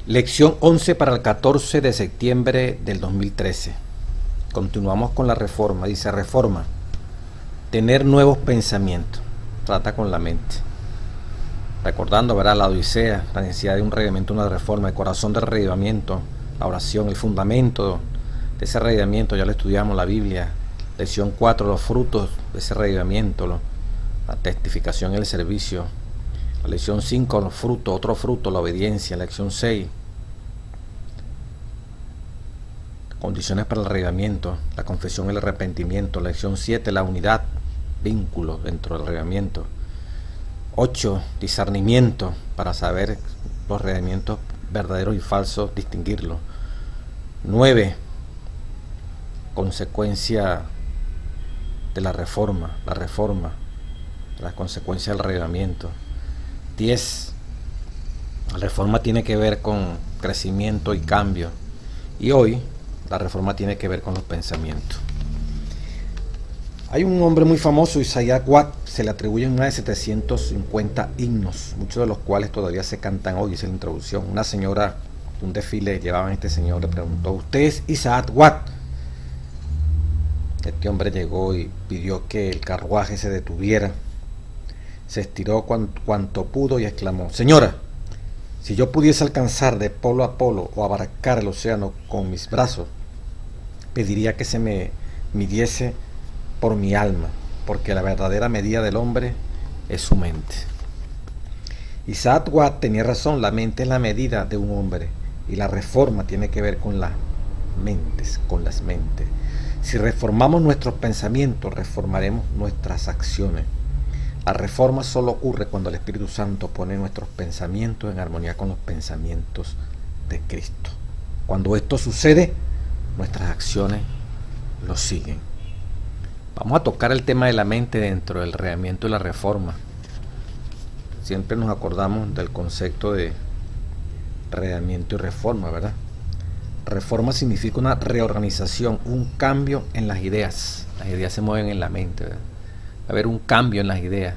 Lección 11 para el 14 de septiembre del 2013. Continuamos con la reforma. Dice reforma. Tener nuevos pensamientos. Trata con la mente. Recordando, ¿verdad? La Odisea, la necesidad de un revivimiento, una reforma, el corazón del revivimiento, la oración, el fundamento de ese revivimiento. Ya lo estudiamos, la Biblia. Lección 4, los frutos de ese revivimiento, la testificación y el servicio. La lección 5, los frutos, otro fruto, la obediencia. La lección 6, condiciones para el avivamiento, la confesión y el arrepentimiento. La lección 7, la unidad, vínculo dentro del avivamiento. 8, discernimiento, para saber los avivamientos verdaderos y falsos, distinguirlos. 9, consecuencia de la reforma, las consecuencias del avivamiento. 10, la reforma tiene que ver con crecimiento y cambio. Y hoy, la reforma tiene que ver con los pensamientos. Hay un hombre muy famoso, Isaiah Watt, se le atribuyen más de 750 himnos, muchos de los cuales todavía se cantan hoy, dice la introducción. Una señora, un desfile, llevaban a este señor, le preguntó: ¿usted es Isaiah Watt? Este hombre llegó y pidió que el carruaje se detuviera. Se estiró cuanto pudo y exclamó: señora, si yo pudiese alcanzar de polo a polo o abarcar el océano con mis brazos, pediría que se me midiese por mi alma, porque la verdadera medida del hombre es su mente. Isaac Watt tenía razón, la mente es la medida de un hombre, y la reforma tiene que ver con las mentes, Si reformamos nuestros pensamientos, reformaremos nuestras acciones. La reforma solo ocurre cuando el Espíritu Santo pone nuestros pensamientos en armonía con los pensamientos de Cristo. Cuando esto sucede, nuestras acciones lo siguen. Vamos a tocar el tema de la mente dentro del avivamiento y la reforma. Siempre nos acordamos del concepto de avivamiento y reforma, ¿verdad? Reforma significa una reorganización, un cambio en las ideas. Las ideas se mueven en la mente, ¿verdad? Va a haber un cambio en las ideas.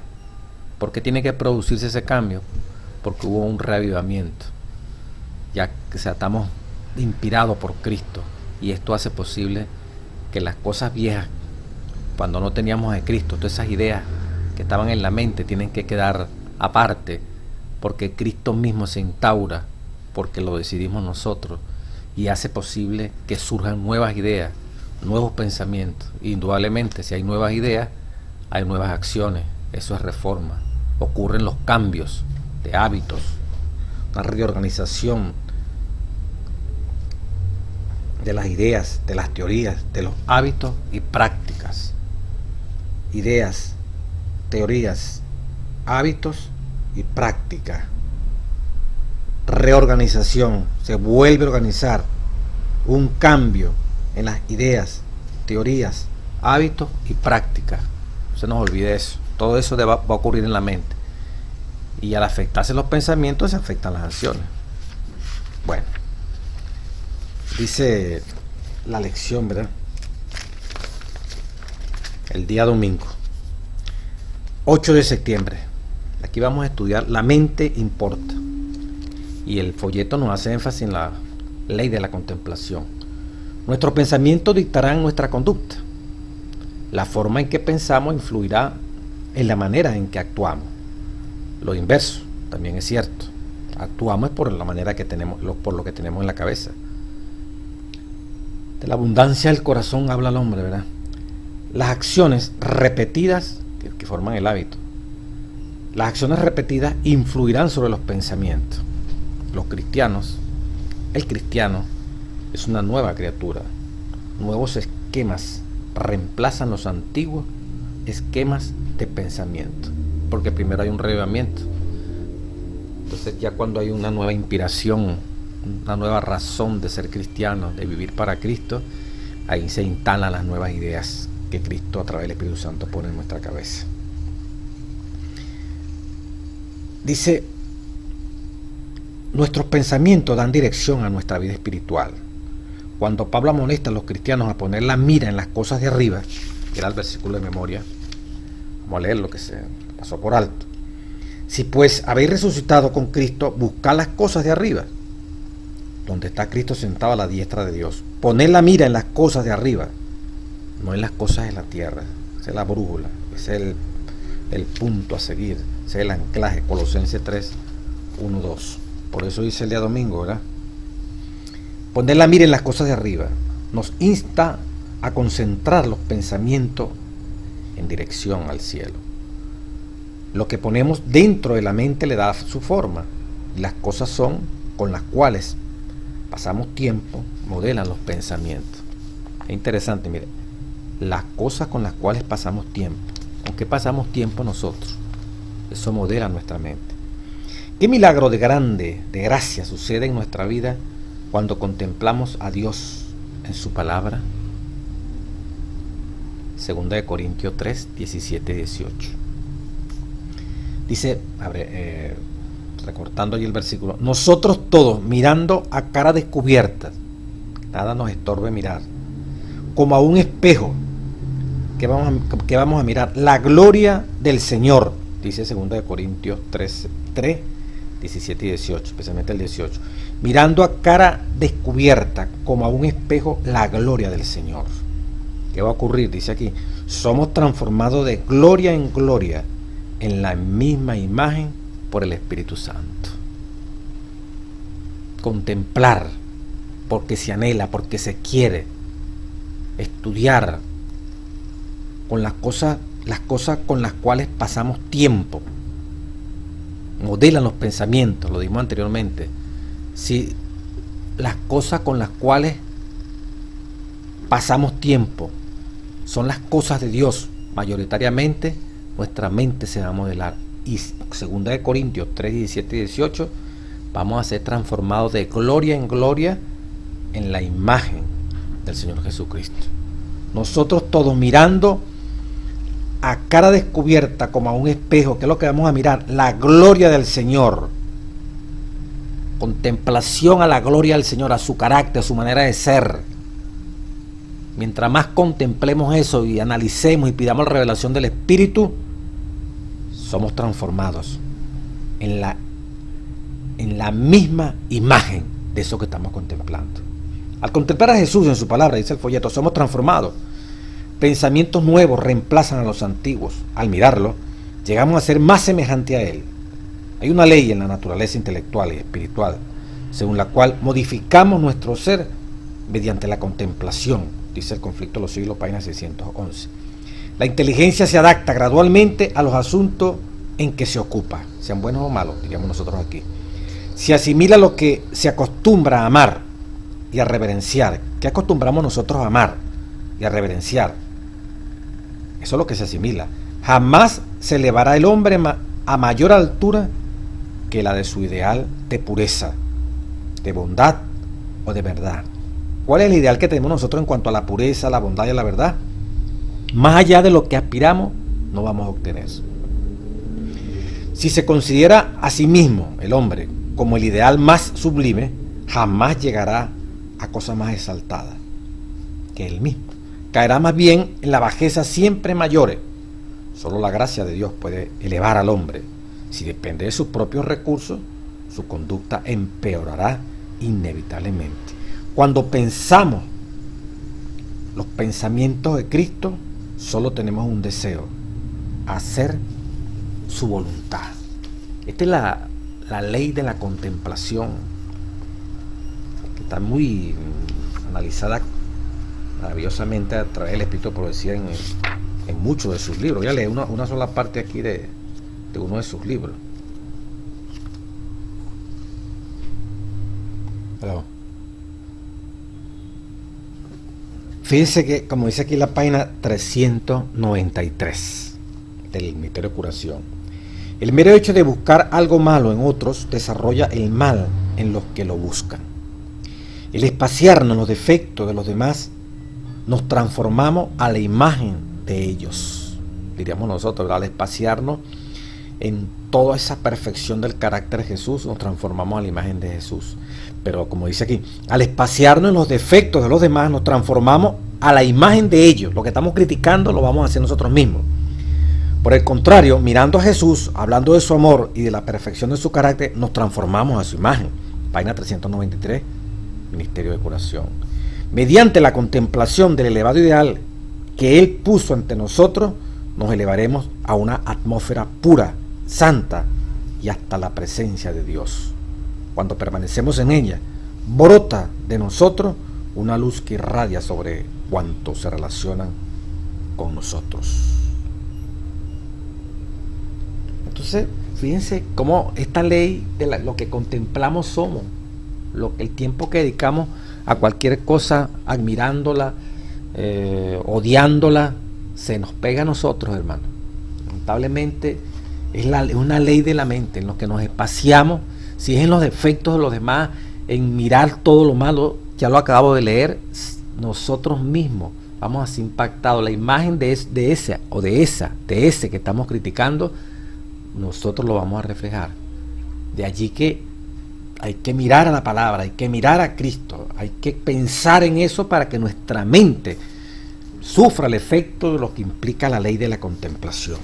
¿Por qué tiene que producirse ese cambio? Porque hubo un reavivamiento. Ya que estamos inspirados por Cristo. Y esto hace posible que las cosas viejas, cuando no teníamos a Cristo, todas esas ideas que estaban en la mente tienen que quedar aparte. Porque Cristo mismo se instaura, porque lo decidimos nosotros. Y hace posible que surjan nuevas ideas, nuevos pensamientos. Indudablemente, si hay nuevas ideas, hay nuevas acciones. Eso es reforma. Ocurren los cambios de hábitos, una reorganización de las ideas, de las teorías, de los hábitos y prácticas. Ideas, teorías, hábitos y práctica. Reorganización, se vuelve a organizar, un cambio en las ideas, teorías, hábitos y prácticas. No se nos olvide eso. Todo eso va a ocurrir en la mente. Y al afectarse los pensamientos, se afectan las acciones. Bueno, dice la lección, ¿verdad? El día domingo, 8 de septiembre. Aquí vamos a estudiar la mente importa. Y el folleto nos hace énfasis en la ley de la contemplación. Nuestros pensamientos dictarán nuestra conducta. La forma en que pensamos influirá en la manera en que actuamos. Lo inverso también es cierto. Actuamos por la manera que tenemos, por lo que tenemos en la cabeza. De la abundancia del corazón habla el hombre, ¿verdad? Las acciones repetidas que forman el hábito. Las acciones repetidas influirán sobre los pensamientos. Los cristianos, el cristiano es una nueva criatura. Nuevos esquemas reemplazan los antiguos esquemas de pensamiento, porque primero hay un reavivamiento. Entonces ya cuando hay una nueva inspiración, una nueva razón de ser cristiano, de vivir para Cristo, ahí se instalan las nuevas ideas que Cristo a través del Espíritu Santo pone en nuestra cabeza. Dice: nuestros pensamientos dan dirección a nuestra vida espiritual. Cuando Pablo amonesta a los cristianos a poner la mira en las cosas de arriba, que era el versículo de memoria, vamos a leer lo que se pasó por alto. Si pues habéis resucitado con Cristo, buscad las cosas de arriba, donde está Cristo sentado a la diestra de Dios. Poner la mira en las cosas de arriba, no en las cosas de la tierra. Esa es la brújula, ese es el punto a seguir, ese es el anclaje. Colosenses 3, 1, 2. Por eso dice el día domingo, ¿verdad? Poner la mira en las cosas de arriba nos insta a concentrar los pensamientos en dirección al cielo. Lo que ponemos dentro de la mente le da su forma, y las cosas son con las cuales pasamos tiempo modelan los pensamientos. Es interesante, mire, las cosas con las cuales pasamos tiempo. ¿Con qué pasamos tiempo nosotros? Eso modela nuestra mente. ¿Qué milagro de grande, de gracia sucede en nuestra vida cuando contemplamos a Dios en su palabra? 2 Corintios 3, 17 y 18. Dice, recortando allí el versículo, nosotros todos mirando a cara descubierta, nada nos estorbe mirar, como a un espejo que vamos a mirar la gloria del Señor, dice 2 Corintios 3, 17 y 18, especialmente el 18, mirando a cara descubierta como a un espejo la gloria del Señor. ¿Qué va a ocurrir? Dice aquí, somos transformados de gloria en gloria en la misma imagen por el Espíritu Santo. Contemplar, porque se anhela, porque se quiere. Estudiar con las cosas con las cuales pasamos tiempo. Modelan los pensamientos, lo dijimos anteriormente. Si las cosas con las cuales pasamos tiempo son las cosas de Dios, mayoritariamente nuestra mente se va a modelar. Y 2 Corintios 3, 17 y 18, vamos a ser transformados de gloria en gloria en la imagen del Señor Jesucristo. Nosotros todos mirando a cara descubierta como a un espejo, ¿qué es lo que vamos a mirar? La gloria del Señor. Contemplación a la gloria del Señor, a su carácter, a su manera de ser. Mientras más contemplemos eso y analicemos y pidamos la revelación del Espíritu, somos transformados en la misma imagen de eso que estamos contemplando. Al contemplar a Jesús en su palabra, dice el folleto, somos transformados. Pensamientos nuevos reemplazan a los antiguos. Al mirarlo, llegamos a ser más semejante a Él. Hay una ley en la naturaleza intelectual y espiritual, según la cual modificamos nuestro ser mediante la contemplación, dice el Conflicto de los Siglos, página 611. La inteligencia se adapta gradualmente a los asuntos en que se ocupa, sean buenos o malos, diríamos nosotros aquí. Se asimila lo que se acostumbra a amar y a reverenciar. ¿Qué acostumbramos nosotros a amar y a reverenciar? Eso es lo que se asimila. Jamás se elevará el hombre a mayor altura que la de su ideal de pureza, de bondad o de verdad. ¿Cuál es el ideal que tenemos nosotros en cuanto a la pureza, la bondad y la verdad? Más allá de lo que aspiramos, no vamos a obtener. Si se considera a sí mismo, el hombre, como el ideal más sublime, jamás llegará a cosas más exaltadas que él mismo. Caerá más bien en la bajeza siempre mayores. Solo la gracia de Dios puede elevar al hombre. Si depende de sus propios recursos, su conducta empeorará inevitablemente. Cuando pensamos los pensamientos de Cristo, solo tenemos un deseo: hacer su voluntad. Esta es la ley de la contemplación, que está muy analizada maravillosamente a través del Espíritu de Profecía en muchos de sus libros. Voy a leer una sola parte aquí de uno de sus libros. Pero fíjense que, como dice aquí la página 393 del Misterio de Curación, el mero hecho de buscar algo malo en otros desarrolla el mal en los que lo buscan. El espaciarnos en los defectos de los demás, nos transformamos a la imagen de ellos, diríamos nosotros, ¿verdad? Al espaciarnos en toda esa perfección del carácter de Jesús, nos transformamos a la imagen de Jesús. Pero como dice aquí, al espaciarnos en los defectos de los demás, nos transformamos a la imagen de ellos. Lo que estamos criticando lo vamos a hacer nosotros mismos. Por el contrario, mirando a Jesús, hablando de su amor y de la perfección de su carácter, nos transformamos a su imagen. Página 393 ministerio de curación. Mediante la contemplación del elevado ideal que Él puso ante nosotros, nos elevaremos a una atmósfera pura, santa y hasta la presencia de Dios. Cuando permanecemos en ella, brota de nosotros una luz que irradia sobre cuantos se relacionan con nosotros. Entonces, fíjense cómo esta ley de lo que contemplamos somos, el tiempo que dedicamos a cualquier cosa, admirándola, odiándola, se nos pega a nosotros, hermano. Lamentablemente es una ley de la mente en lo que nos espaciamos. Si es en los defectos de los demás, en mirar todo lo malo, ya lo acabo de leer, nosotros mismos vamos a ser impactados. La imagen de ese que estamos criticando, nosotros lo vamos a reflejar. De allí que hay que mirar a la palabra, hay que mirar a Cristo, hay que pensar en eso para que nuestra mente sufra el efecto de lo que implica la ley de la contemplación.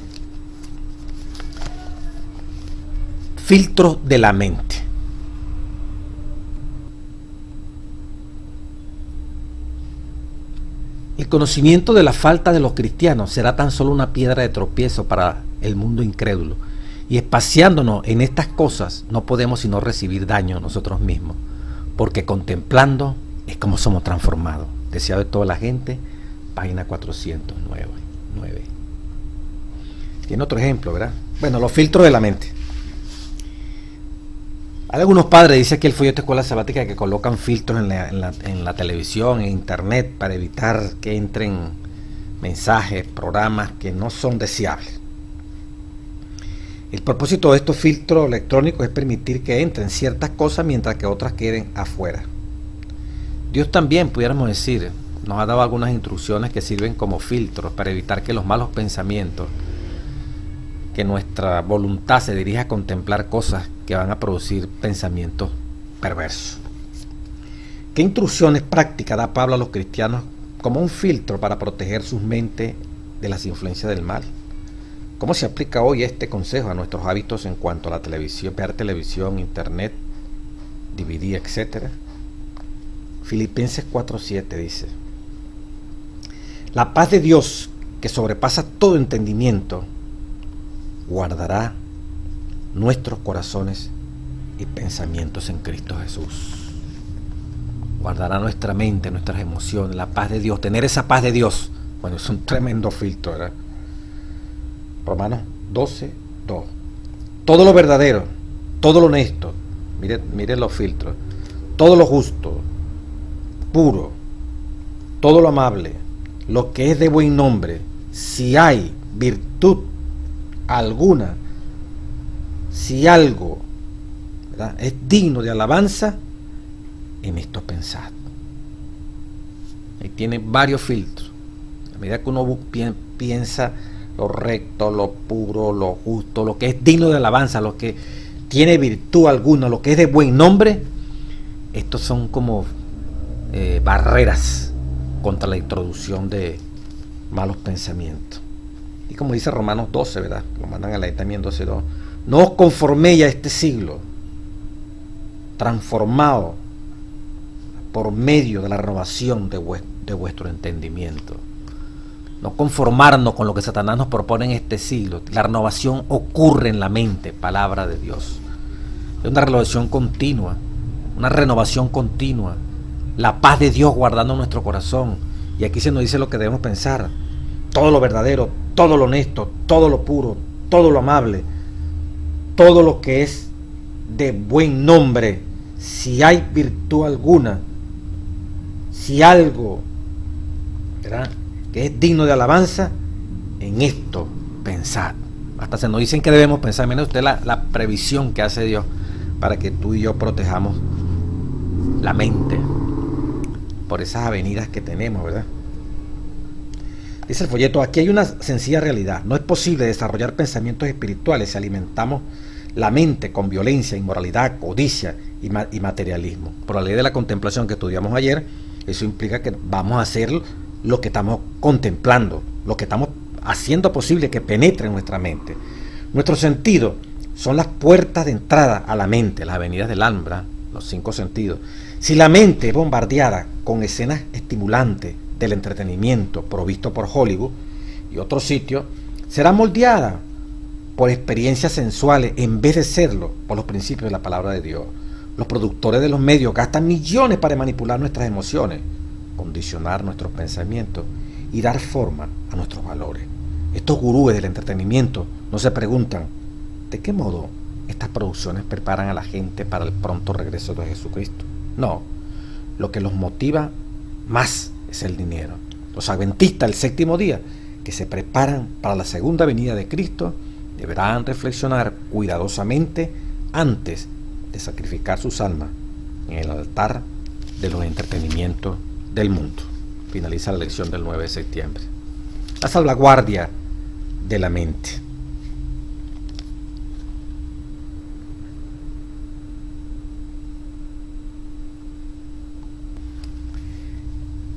Filtro de la mente. El conocimiento de la falta de los cristianos será tan solo una piedra de tropiezo para el mundo incrédulo. Y espaciándonos en estas cosas no podemos sino recibir daño nosotros mismos, porque contemplando es como somos transformados. Deseado de toda la gente, página 409. Tiene otro ejemplo, ¿verdad? Bueno, los filtros de la mente. Hay algunos padres, dice aquí el folleto de escuela sabática, que colocan filtros en la televisión, en internet, para evitar que entren mensajes, programas que no son deseables. El propósito de estos filtros electrónicos es permitir que entren ciertas cosas mientras que otras queden afuera. Dios también, pudiéramos decir, nos ha dado algunas instrucciones que sirven como filtros para evitar que los malos pensamientos, que nuestra voluntad se dirija a contemplar cosas que van a producir pensamientos perversos. ¿Qué instrucciones prácticas da Pablo a los cristianos como un filtro para proteger sus mentes de las influencias del mal? ¿Cómo se aplica hoy este consejo a nuestros hábitos en cuanto a la televisión, ver televisión, internet, DVD, etcétera? Filipenses 4:7 dice: la paz de Dios, que sobrepasa todo entendimiento, guardará nuestros corazones y pensamientos en Cristo Jesús. Guardará nuestra mente, nuestras emociones, la paz de Dios. Tener esa paz de Dios, bueno, es un tremendo filtro, ¿verdad? Romanos 12:2. Todo lo verdadero, todo lo honesto, mire los filtros, todo lo justo, puro, todo lo amable, lo que es de buen nombre, si hay virtud alguna, si algo, ¿verdad?, es digno de alabanza, en esto pensad. Ahí tiene varios filtros. A medida que uno piensa lo recto, lo puro, lo justo, lo que es digno de alabanza, lo que tiene virtud alguna, lo que es de buen nombre, estos son como barreras contra la introducción de malos pensamientos. Y como dice Romanos 12, ¿verdad? Lo mandan a la también 12:2. No os conforméis a este siglo, transformado por medio de la renovación de vuestro entendimiento. No conformarnos con lo que Satanás nos propone en este siglo. La renovación ocurre en la mente, palabra de Dios. Es una renovación continua, La paz de Dios guardando nuestro corazón. Y aquí se nos dice lo que debemos pensar. Todo lo verdadero, todo lo honesto, todo lo puro, todo lo amable, todo lo que es de buen nombre, si hay virtud alguna, si algo, ¿verdad?, que es digno de alabanza, en esto pensad. Hasta se nos dicen que debemos pensar. Mire usted la previsión que hace Dios para que tú y yo protejamos la mente por esas avenidas que tenemos, ¿verdad? Dice el folleto: aquí hay una sencilla realidad. No es posible desarrollar pensamientos espirituales si alimentamos la mente con violencia, inmoralidad, codicia y materialismo. Por la ley de la contemplación que estudiamos ayer, eso implica que vamos a hacer lo que estamos contemplando, lo que estamos haciendo posible que penetre en nuestra mente. Nuestros sentidos son las puertas de entrada a la mente, las avenidas del alma. los 5 sentidos, si la mente es bombardeada con escenas estimulantes del entretenimiento provisto por Hollywood y otros sitios, será moldeada por experiencias sensuales en vez de serlo por los principios de la palabra de Dios. Los productores de los medios gastan millones para manipular nuestras emociones, condicionar nuestros pensamientos y dar forma a nuestros valores. Estos gurúes del entretenimiento no se preguntan de qué modo estas producciones preparan a la gente para el pronto regreso de Jesucristo. No, lo que los motiva más es el dinero. Los adventistas del séptimo día, que se preparan para la segunda venida de Cristo, deberán reflexionar cuidadosamente antes de sacrificar sus almas en el altar de los entretenimientos del mundo. Finaliza la lección del 9 de septiembre. La salvaguardia de la mente.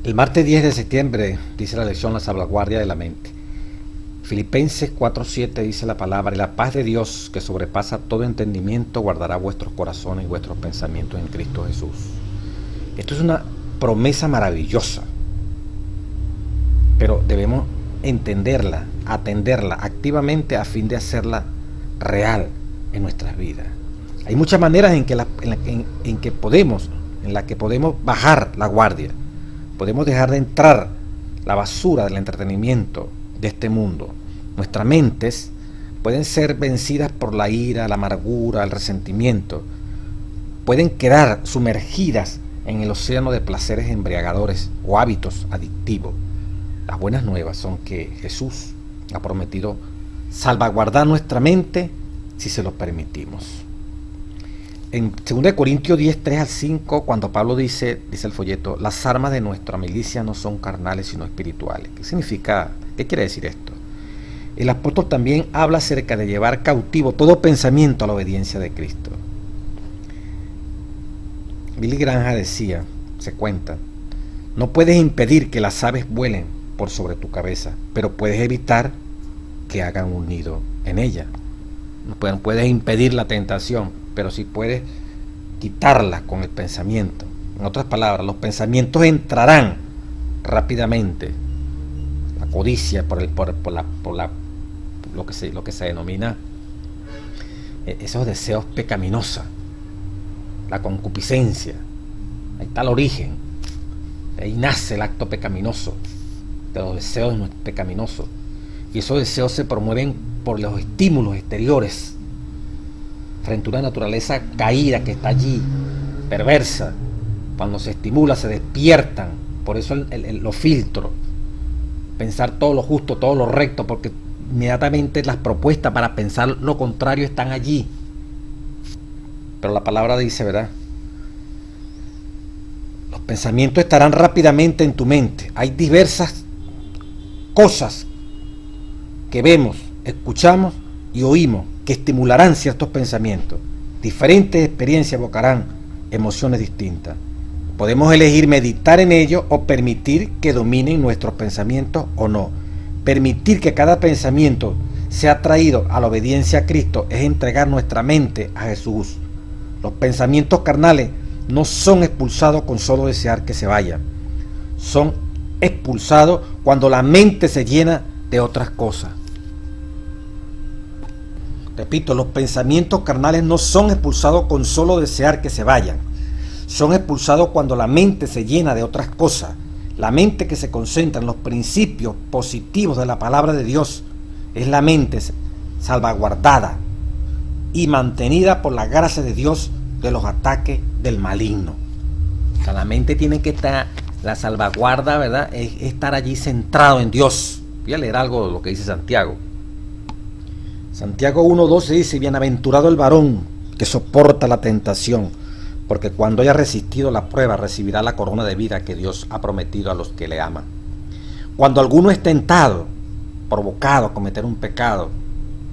El martes 10 de septiembre dice la lección la salvaguardia de la mente. Filipenses 4:7 dice la palabra: y la paz de Dios, que sobrepasa todo entendimiento, guardará vuestros corazones y vuestros pensamientos en Cristo Jesús. Esto es una promesa maravillosa, pero debemos entenderla, atenderla activamente a fin de hacerla real en nuestras vidas. Hay muchas maneras en que podemos bajar la guardia. Podemos dejar de entrar la basura del entretenimiento de este mundo. Nuestras mentes pueden ser vencidas por la ira, la amargura, el resentimiento. Pueden quedar sumergidas en el océano de placeres embriagadores o hábitos adictivos. Las buenas nuevas son que Jesús ha prometido salvaguardar nuestra mente si se lo permitimos. En 2 Corintios 10, 3 al 5, cuando Pablo dice el folleto: las armas de nuestra milicia no son carnales sino espirituales. ¿Qué significa? ¿Qué quiere decir esto? El apóstol también habla acerca de llevar cautivo todo pensamiento a la obediencia de Cristo. Billy Graham decía, se cuenta: no puedes impedir que las aves vuelen por sobre tu cabeza, pero puedes evitar que hagan un nido en ella. No puedes impedir la tentación, pero sí puedes quitarla con el pensamiento. En otras palabras, los pensamientos entrarán rápidamente. La codicia, lo que se denomina esos deseos pecaminosos, la concupiscencia. Ahí está el origen. Ahí nace el acto pecaminoso, de los deseos pecaminosos. Y esos deseos se promueven por los estímulos exteriores, frente a una naturaleza caída que está allí, perversa. Cuando se estimula, se despiertan. Por eso los filtros. Pensar todo lo justo, todo lo recto, porque inmediatamente las propuestas para pensar lo contrario están allí. Pero la palabra dice, ¿verdad? Los pensamientos estarán rápidamente en tu mente. Hay diversas cosas que vemos, escuchamos y oímos que estimularán ciertos pensamientos. Diferentes experiencias evocarán emociones distintas. Podemos elegir meditar en ello o permitir que dominen nuestros pensamientos o no. Permitir que cada pensamiento sea traído a la obediencia a Cristo es entregar nuestra mente a Jesús. Los pensamientos carnales no son expulsados con solo desear que se vayan. Son expulsados cuando la mente se llena de otras cosas. Repito, los pensamientos carnales no son expulsados con solo desear que se vayan. Son expulsados cuando la mente se llena de otras cosas. La mente que se concentra en los principios positivos de la palabra de Dios es la mente salvaguardada y mantenida por la gracia de Dios de los ataques del maligno. O sea, la mente tiene que estar, la salvaguarda, ¿verdad? Es estar allí centrado en Dios. Voy a leer algo de lo que dice Santiago. Santiago 1:12 dice: bienaventurado el varón que soporta la tentación, porque cuando haya resistido la prueba recibirá la corona de vida que Dios ha prometido a los que le aman. Cuando alguno es tentado, provocado a cometer un pecado,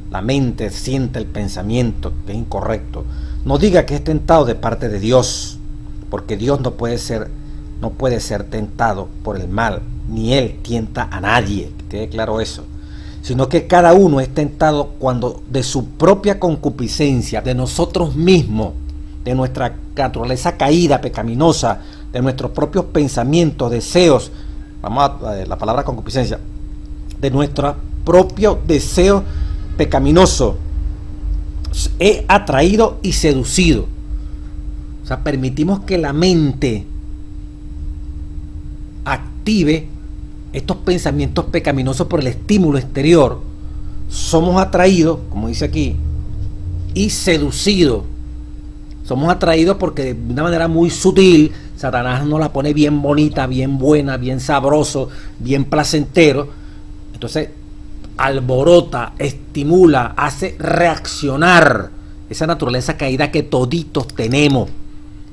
la mente siente el pensamiento que es incorrecto. No diga que es tentado de parte de Dios, porque Dios no puede ser tentado por el mal, ni Él tienta a nadie, que quede claro eso. Sino que cada uno es tentado cuando de su propia concupiscencia, de nosotros mismos, de nuestra naturaleza caída, pecaminosa, de nuestros propios pensamientos, deseos, vamos a la palabra concupiscencia, de nuestro propio deseo pecaminoso, he atraído y seducido. O sea, permitimos que la mente active estos pensamientos pecaminosos por el estímulo exterior. Somos atraídos, como dice aquí, y seducidos. Somos atraídos porque de una manera muy sutil Satanás nos la pone bien bonita, bien buena, bien sabroso, bien placentero. Entonces alborota, estimula, hace reaccionar esa naturaleza caída que toditos tenemos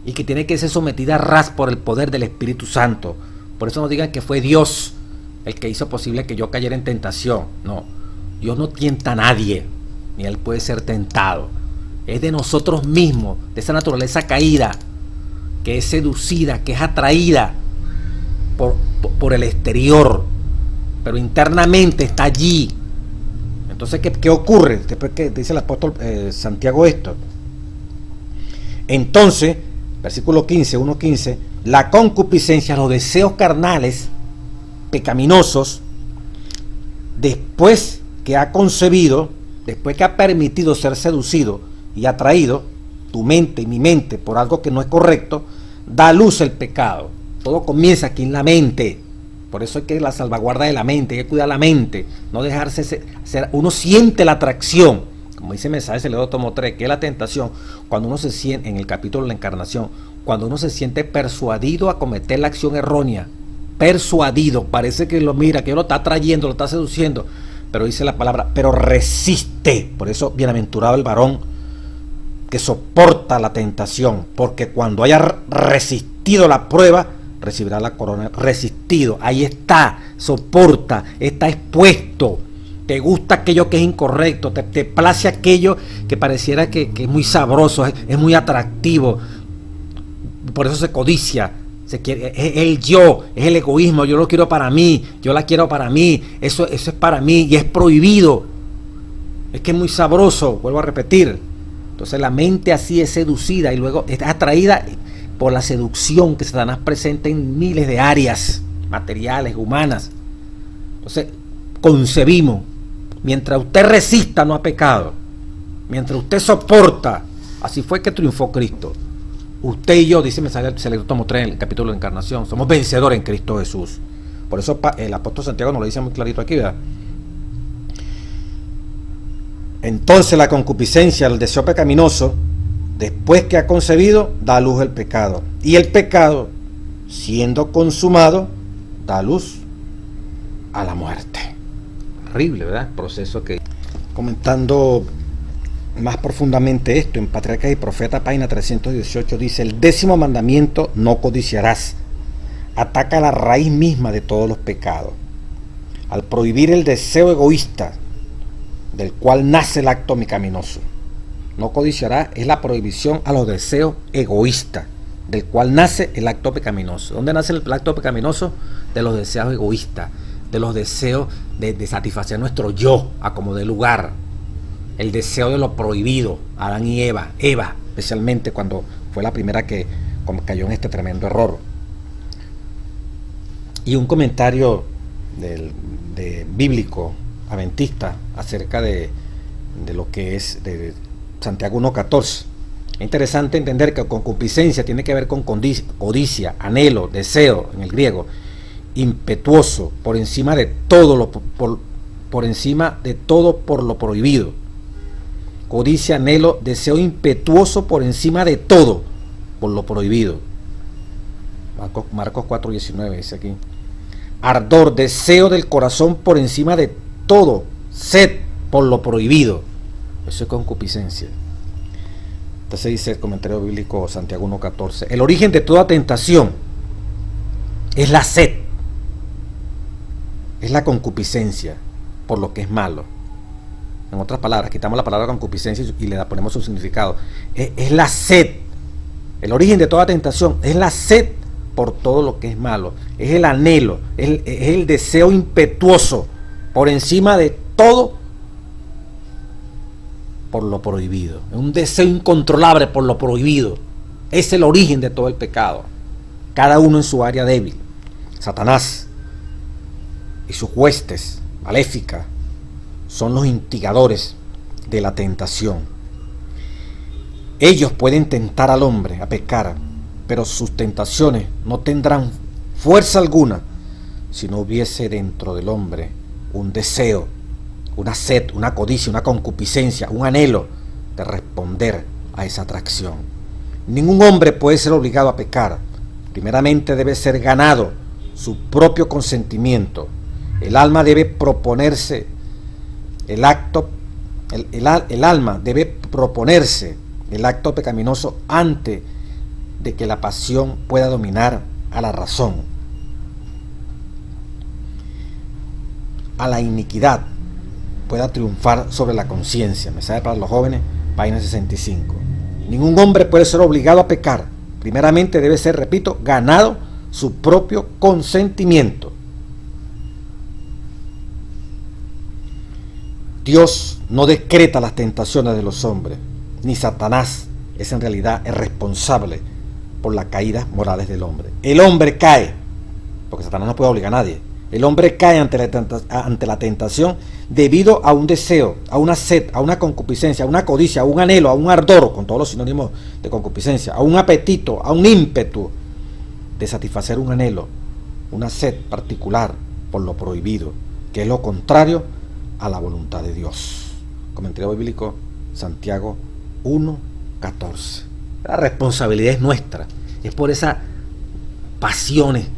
y que tiene que ser sometida a ras por el poder del Espíritu Santo. Por eso no digan que fue Dios el que hizo posible que yo cayera en tentación. No, Dios no tienta a nadie, ni Él puede ser tentado. Es de nosotros mismos, de esa naturaleza caída, que es seducida, que es atraída por el exterior, pero internamente está allí. Entonces, ¿qué ocurre? Después que dice el apóstol Santiago esto. Entonces, versículo 15, 1:15, la concupiscencia, los deseos carnales, pecaminosos, después que ha concebido, después que ha permitido ser seducido y atraído, tu mente y mi mente, por algo que no es correcto, da a luz el pecado. Todo comienza aquí en la mente. Por eso hay que la salvaguarda de la mente, hay que cuidar la mente, no dejarse ser. Uno siente la atracción, como dice el mensaje de León tomo 3, que es la tentación, cuando uno se siente, en el capítulo de la encarnación, cuando uno se siente persuadido a cometer la acción errónea, persuadido, parece que lo mira, que lo está atrayendo, lo está seduciendo, pero dice la palabra, pero resiste. Por eso, bienaventurado el varón que soporta la tentación, porque cuando haya resistido la prueba, recibirá la corona. Resistido, ahí está, soporta, está expuesto. Te gusta aquello que es incorrecto, te place aquello que pareciera que es muy sabroso, es muy atractivo. Por eso se codicia, se quiere, es el yo, es el egoísmo. Yo lo quiero para mí, yo la quiero para mí, eso es para mí y es prohibido. Es que es muy sabroso, vuelvo a repetir. Entonces la mente así es seducida y luego es atraída por la seducción que Satanás presenta en miles de áreas materiales, humanas. Entonces concebimos, mientras usted resista no ha pecado, mientras usted soporta, así fue que triunfó Cristo. Usted y yo, dice León tomo 3 en el capítulo de la encarnación, somos vencedores en Cristo Jesús. Por eso el apóstol Santiago nos lo dice muy clarito aquí, ¿verdad? Entonces la concupiscencia, el deseo pecaminoso, después que ha concebido, da a luz el pecado. Y el pecado, siendo consumado, da luz a la muerte. Horrible, ¿verdad? Proceso que... Comentando más profundamente esto, en Patriarcas y Profetas, página 318, dice, el 10º mandamiento, no codiciarás. Ataca la raíz misma de todos los pecados. Al prohibir el deseo egoísta, del cual nace el acto pecaminoso. No codiciará es la prohibición a los deseos egoístas, del cual nace el acto pecaminoso. ¿Dónde nace el acto pecaminoso? De los deseos egoístas, de los deseos de satisfacer nuestro yo a como de lugar. El deseo de lo prohibido, Adán y Eva, especialmente cuando fue la primera que cayó en este tremendo error. Y un comentario de bíblico adventista acerca de lo que es de Santiago 1:14. Es interesante entender que concupiscencia tiene que ver con codicia, anhelo, deseo en el griego, impetuoso, por encima de todo por encima de todo por lo prohibido. Codicia, anhelo, deseo impetuoso por encima de todo por lo prohibido. Marcos 4:19 dice aquí. Ardor, deseo del corazón por encima de todo, sed por lo prohibido. Eso es concupiscencia. Entonces dice el comentario bíblico Santiago 1:14. El origen de toda tentación es la sed, es la concupiscencia por lo que es malo. En otras palabras, quitamos la palabra concupiscencia y le ponemos su significado. Es la sed. El origen de toda tentación es la sed por todo lo que es malo. Es el anhelo, es el deseo impetuoso por encima de todo por lo prohibido, un deseo incontrolable por lo prohibido. Es el origen de todo el pecado, cada uno en su área débil. Satanás y sus huestes maléficas son los instigadores de la tentación. Ellos pueden tentar al hombre a pecar, pero sus tentaciones no tendrán fuerza alguna si no hubiese dentro del hombre un deseo, una sed, una codicia, una concupiscencia, un anhelo de responder a esa atracción. Ningún hombre puede ser obligado a pecar. Primeramente debe ser ganado su propio consentimiento. El alma debe proponerse el alma debe proponerse el acto pecaminoso antes de que la pasión pueda dominar a la razón. A la iniquidad pueda triunfar sobre la conciencia. Mensaje para los jóvenes, página 65. Ningún hombre puede ser obligado a pecar. Primeramente debe ser, repito, ganado su propio consentimiento. Dios no decreta las tentaciones de los hombres, ni Satanás es en realidad el responsable por las caídas morales del hombre. El hombre cae, porque Satanás no puede obligar a nadie. El hombre cae ante la tentación debido a un deseo, a una sed, a una concupiscencia, a una codicia, a un anhelo, a un ardor, con todos los sinónimos de concupiscencia, a un apetito, a un ímpetu de satisfacer un anhelo, una sed particular por lo prohibido, que es lo contrario a la voluntad de Dios. Comentario bíblico, Santiago 1:14. La responsabilidad es nuestra, es por esas pasiones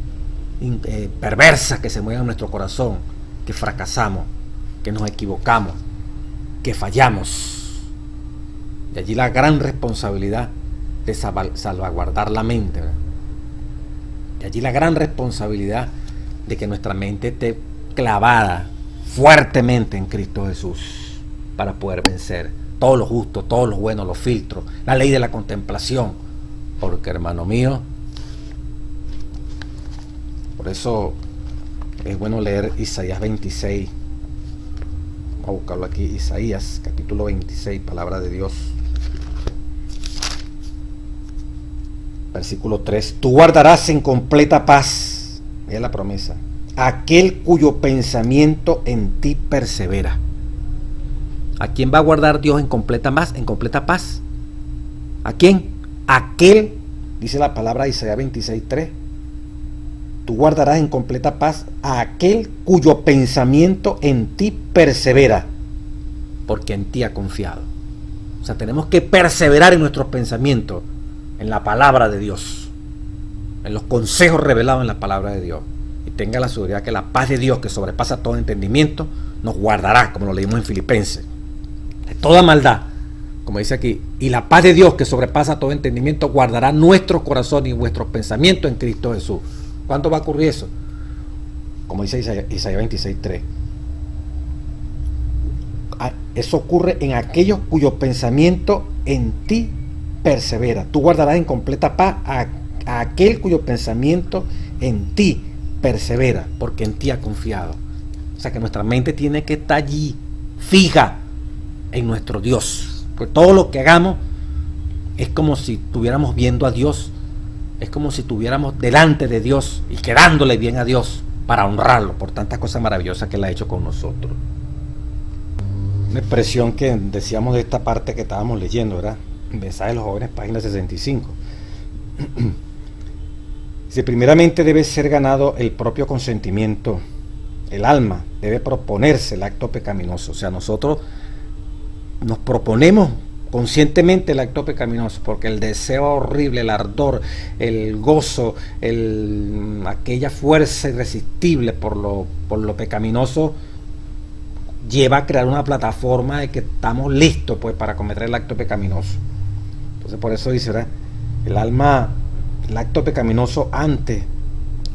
perversas que se mueven en nuestro corazón, que fracasamos, que nos equivocamos, que fallamos. De allí la gran responsabilidad de salvaguardar la mente, ¿verdad? De allí la gran responsabilidad de que nuestra mente esté clavada fuertemente en Cristo Jesús para poder vencer todo lo justo, todo lo bueno, los filtros, la ley de la contemplación. Porque, hermano mío, por eso es bueno leer Isaías 26. Vamos a buscarlo aquí, Isaías capítulo 26, palabra de Dios. Versículo 3. Tú guardarás en completa paz, es la promesa, aquel cuyo pensamiento en ti persevera. ¿A quién va a guardar Dios en completa paz? En completa paz. ¿A quién? Aquel, dice la palabra de Isaías 26:3. Tú guardarás en completa paz a aquel cuyo pensamiento en ti persevera, porque en ti ha confiado. O sea, tenemos que perseverar en nuestros pensamientos, en la palabra de Dios, en los consejos revelados en la palabra de Dios. Y tenga la seguridad que la paz de Dios, que sobrepasa todo entendimiento, nos guardará, como lo leímos en Filipenses, de toda maldad, como dice aquí. Y la paz de Dios, que sobrepasa todo entendimiento, guardará nuestros corazones y vuestros pensamientos en Cristo Jesús. ¿Cuándo va a ocurrir eso? Como dice Isaías 26:3. Eso ocurre en aquellos cuyo pensamiento en ti persevera. Tú guardarás en completa paz a aquel cuyo pensamiento en ti persevera, porque en ti ha confiado. O sea que nuestra mente tiene que estar allí, fija en nuestro Dios. Porque todo lo que hagamos es como si estuviéramos viendo a Dios. Es como si estuviéramos delante de Dios y quedándole bien a Dios para honrarlo por tantas cosas maravillosas que Él ha hecho con nosotros. Una expresión que decíamos de esta parte que estábamos leyendo, ¿verdad? Mensaje de los jóvenes, página 65. Dice, primeramente debe ser ganado el propio consentimiento. El alma debe proponerse el acto pecaminoso. O sea, nosotros nos proponemos conscientemente el acto pecaminoso, porque el deseo horrible, el ardor, el gozo, aquella fuerza irresistible por lo pecaminoso lleva a crear una plataforma de que estamos listos pues para cometer el acto pecaminoso. Entonces por eso dice, ¿verdad? El acto pecaminoso antes,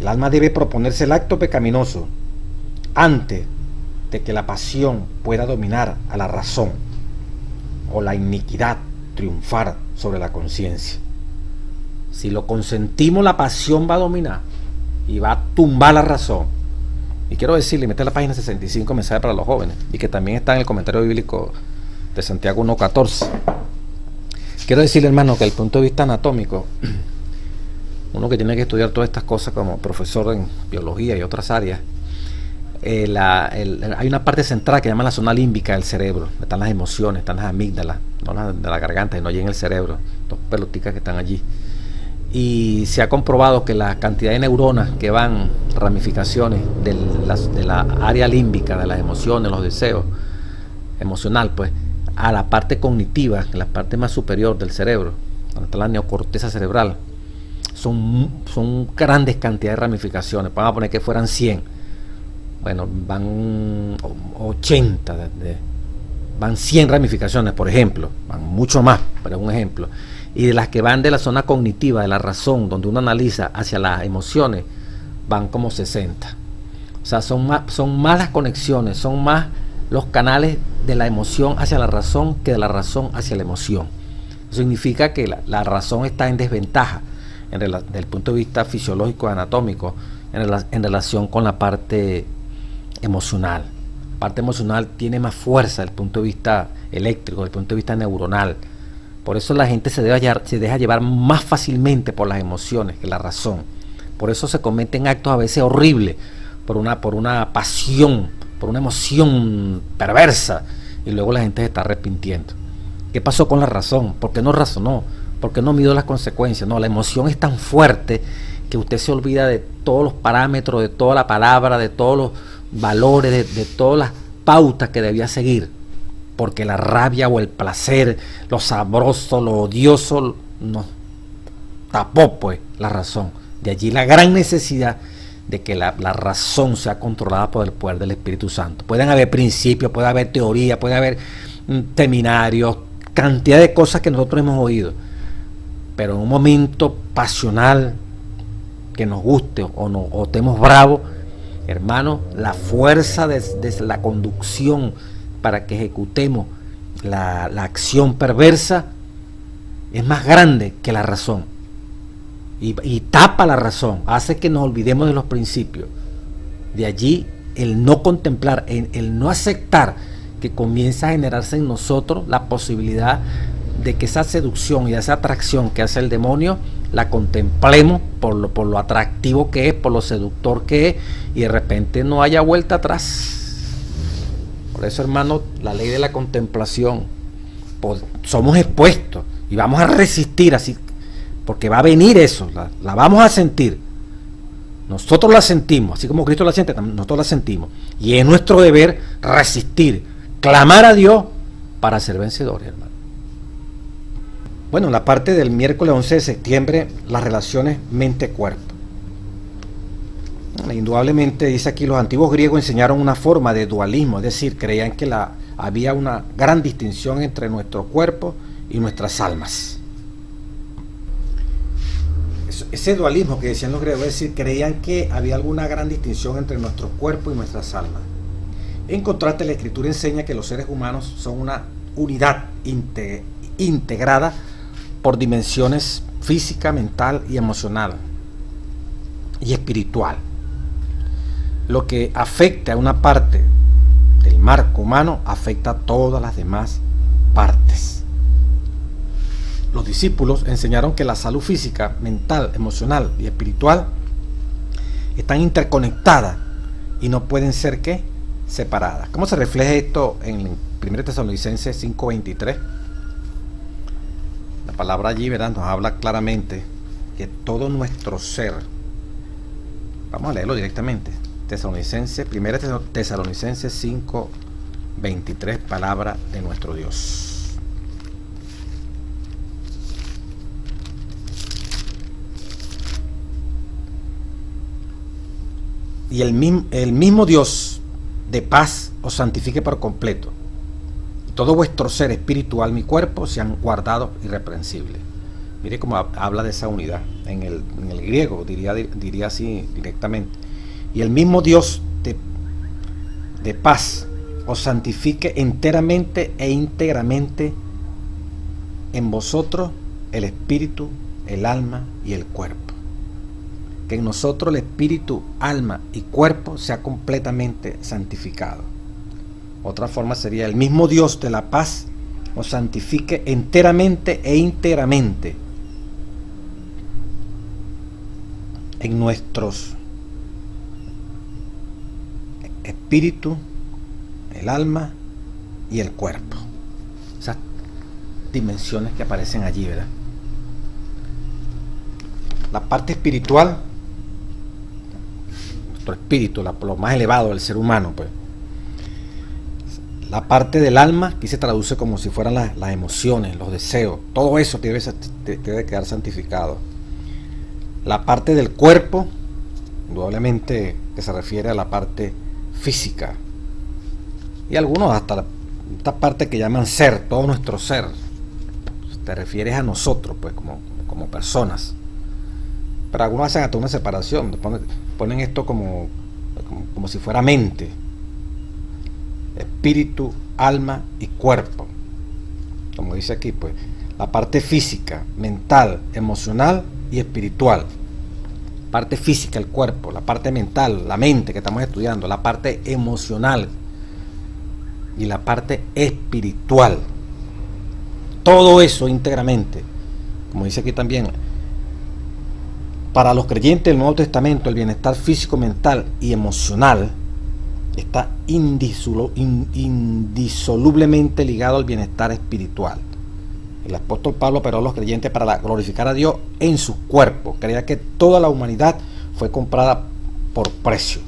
el alma debe proponerse el acto pecaminoso antes de que la pasión pueda dominar a la razón o la iniquidad triunfar sobre la conciencia. Si lo consentimos, la pasión va a dominar y va a tumbar la razón. Y quiero decirle, meter la página 65, mensaje para los jóvenes, y que también está en el comentario bíblico de Santiago 1:14. Quiero decirle, hermano, que desde el punto de vista anatómico, uno que tiene que estudiar todas estas cosas como profesor en biología y otras áreas, hay una parte central que se llama la zona límbica del cerebro. Están las emociones, están las amígdalas, no las de la garganta, sino allí en el cerebro, dos pelotitas que están allí. Y se ha comprobado que la cantidad de neuronas que van, ramificaciones de la área límbica, de las emociones, los deseos, emocional, pues, a la parte cognitiva, la parte más superior del cerebro, donde está la neocorteza cerebral, son grandes cantidades de ramificaciones. Vamos a poner que fueran 100. Bueno, van 80, van 100 ramificaciones, por ejemplo, van mucho más, pero es un ejemplo. Y de las que van de la zona cognitiva, de la razón, donde uno analiza hacia las emociones, van como 60. O sea, son más las conexiones, son más los canales de la emoción hacia la razón que de la razón hacia la emoción. Eso significa que la razón está en desventaja desde el punto de vista fisiológico y anatómico en relación con la parte emocional. La parte emocional tiene más fuerza desde el punto de vista eléctrico, desde el punto de vista neuronal. Por eso la gente se deja llevar más fácilmente por las emociones que la razón. Por eso se cometen actos a veces horribles por una pasión, por una emoción perversa, y luego la gente se está arrepintiendo. ¿Qué pasó con la razón? ¿Por qué no razonó? ¿Por qué no midió las consecuencias? No, la emoción es tan fuerte que usted se olvida de todos los parámetros, de toda la palabra, de todos los valores, de todas las pautas que debía seguir, porque la rabia o el placer, lo sabroso, lo odioso, nos tapó pues la razón. De allí la gran necesidad de que la razón sea controlada por el poder del Espíritu Santo. Pueden haber principios, puede haber teoría, puede haber seminarios, cantidad de cosas que nosotros hemos oído, pero en un momento pasional que nos guste o estemos bravos, hermano, la fuerza de la conducción para que ejecutemos la acción perversa es más grande que la razón, y tapa la razón, hace que nos olvidemos de los principios. De allí el no contemplar, el no aceptar que comienza a generarse en nosotros la posibilidad de que esa seducción y esa atracción que hace el demonio la contemplemos por lo atractivo que es, por lo seductor que es, y de repente no haya vuelta atrás. Por eso, hermano, la ley de la contemplación, pues, somos expuestos y vamos a resistir así, porque va a venir eso, la vamos a sentir. Nosotros la sentimos, así como Cristo la siente, nosotros la sentimos, y es nuestro deber resistir, clamar a Dios para ser vencedores, hermano. Bueno, en la parte del miércoles 11 de septiembre, las relaciones mente-cuerpo. Indudablemente, dice aquí, los antiguos griegos enseñaron una forma de dualismo, es decir, creían que había una gran distinción entre nuestro cuerpo y nuestras almas. Ese dualismo que decían los griegos, es decir, creían que había alguna gran distinción entre nuestro cuerpo y nuestras almas. En contraste, la Escritura enseña que los seres humanos son una unidad integrada por dimensiones física, mental y emocional y espiritual. Lo que afecta a una parte del marco humano afecta a todas las demás partes. Los discípulos enseñaron que la salud física, mental, emocional y espiritual están interconectadas y no pueden ser ¿qué? Separadas. ¿Cómo se refleja esto en 1 Tesalonicenses 5:23? La palabra allí, ¿verdad?, nos habla claramente que todo nuestro ser, vamos a leerlo directamente, 1 Tesalonicenses 5:23, palabra de nuestro Dios. Y el mismo Dios de paz os santifique por completo, y todo vuestro ser espiritual, mi cuerpo, sean guardados irreprensibles. Mire cómo habla de esa unidad en el griego, diría así directamente. Y el mismo Dios de paz os santifique enteramente e íntegramente en vosotros el espíritu, el alma y el cuerpo. Que en nosotros el espíritu, alma y cuerpo sea completamente santificado. Otra forma sería: el mismo Dios de la paz nos santifique enteramente e íntegramente en nuestros espíritu, el alma y el cuerpo. Esas dimensiones que aparecen allí, ¿verdad? La parte espiritual, nuestro espíritu, lo más elevado del ser humano, pues. La parte del alma, aquí se traduce como si fueran las emociones, los deseos, todo eso debe quedar santificado. La parte del cuerpo, indudablemente que se refiere a la parte física, y algunos hasta esta parte que llaman ser, todo nuestro ser, te refieres a nosotros, pues, como personas. Pero algunos hacen hasta una separación, ponen esto como si fuera mente, espíritu, alma y cuerpo, como dice aquí, pues, la parte física, mental, emocional y espiritual. Parte física, el cuerpo, la parte mental, la mente que estamos estudiando, la parte emocional y la parte espiritual. Todo eso íntegramente, como dice aquí también, para los creyentes del Nuevo Testamento, el bienestar físico, mental y emocional está indisolublemente ligado al bienestar espiritual. El apóstol Pablo operó a los creyentes para glorificar a Dios en sus cuerpos. Creía que toda la humanidad fue comprada por precio.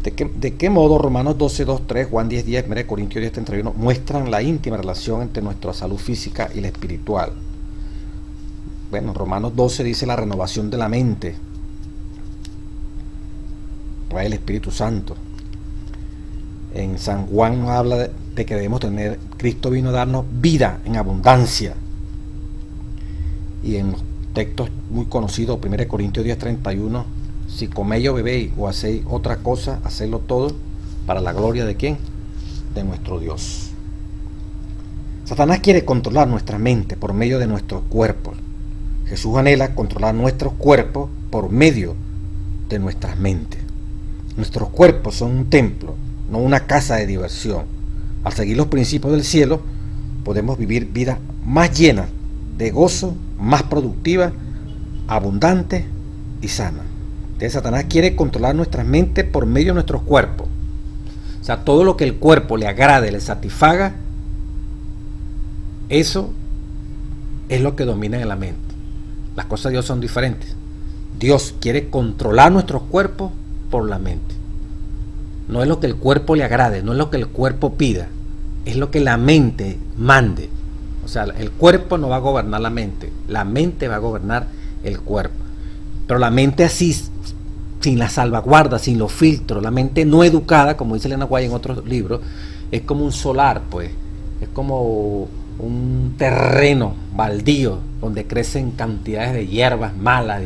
¿De qué modo Romanos 12:2-3, Juan 10:10, 1 Corintios 10:31 muestran la íntima relación entre nuestra salud física y la espiritual? Bueno, Romanos 12 dice la renovación de la mente por el Espíritu Santo. En San Juan nos habla de que debemos tener, Cristo vino a darnos vida en abundancia. Y en textos muy conocidos, 1 Corintios 10:31, si coméis o bebéis o hacéis otra cosa, hacedlo todo para la gloria de ¿quién? De nuestro Dios. Satanás quiere controlar nuestra mente por medio de nuestros cuerpos. Jesús anhela controlar nuestros cuerpos por medio de nuestras mentes. Nuestros cuerpos son un templo, no una casa de diversión. Al seguir los principios del cielo, podemos vivir vidas más llenas de gozo, más productivas, abundantes y sanas. Entonces, Satanás quiere controlar nuestras mentes por medio de nuestros cuerpos. O sea, todo lo que el cuerpo le agrade, le satisfaga, eso es lo que domina en la mente. Las cosas de Dios son diferentes. Dios quiere controlar nuestros cuerpos por la mente. No es lo que el cuerpo le agrade, no es lo que el cuerpo pida, es lo que la mente mande. O sea, el cuerpo no va a gobernar la mente va a gobernar el cuerpo. Pero la mente así, sin la salvaguarda, sin los filtros, la mente no educada, como dice Elena White en otros libros, es como un solar, pues, es como un terreno baldío donde crecen cantidades de hierbas malas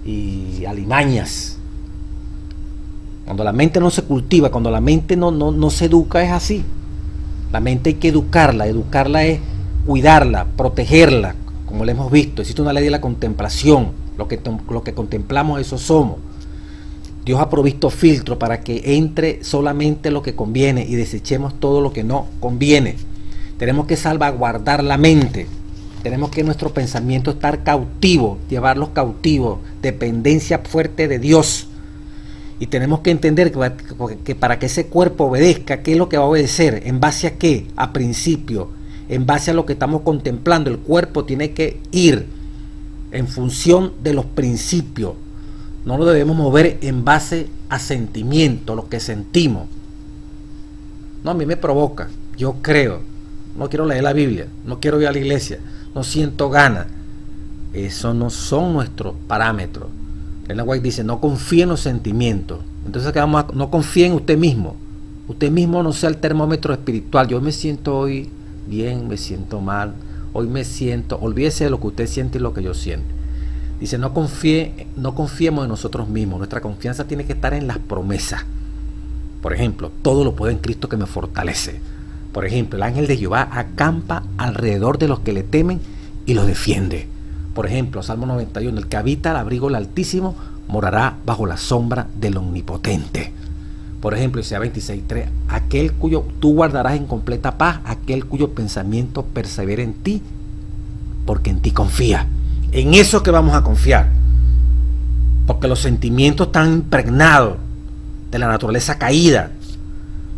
y alimañas. Cuando la mente no se cultiva, cuando la mente no se educa, es así. La mente hay que educarla es cuidarla, protegerla, como lo hemos visto. Existe una ley de la contemplación, lo que contemplamos, eso somos. Dios ha provisto filtros para que entre solamente lo que conviene y desechemos todo lo que no conviene. Tenemos que salvaguardar la mente, tenemos que nuestro pensamiento estar cautivo, llevarlos cautivos, dependencia fuerte de Dios. Y tenemos que entender que para que ese cuerpo obedezca, ¿qué es lo que va a obedecer? ¿En base a qué? A principio, en base a lo que estamos contemplando. El cuerpo tiene que ir en función de los principios. No lo debemos mover en base a sentimientos, lo que sentimos. No, a mí me provoca, yo creo, no quiero leer la Biblia, no quiero ir a la iglesia, no siento ganas. Eso no son nuestros parámetros. Elena White dice, no confíe en los sentimientos. Entonces, no confíe en usted mismo. Usted mismo no sea el termómetro espiritual. Yo me siento hoy bien, me siento mal, hoy me siento, olvídese de lo que usted siente y lo que yo siento. Dice, no confiemos en nosotros mismos. Nuestra confianza tiene que estar en las promesas. Por ejemplo, todo lo puedo en Cristo que me fortalece. Por ejemplo, el ángel de Jehová acampa alrededor de los que le temen y los defiende. Por ejemplo, Salmo 91, el que habita al abrigo del Altísimo morará bajo la sombra del Omnipotente. Por ejemplo, Isaías 26:3, aquel cuyo tú guardarás en completa paz, aquel cuyo pensamiento persevera en ti, porque en ti confía. En eso que vamos a confiar, porque los sentimientos están impregnados de la naturaleza caída.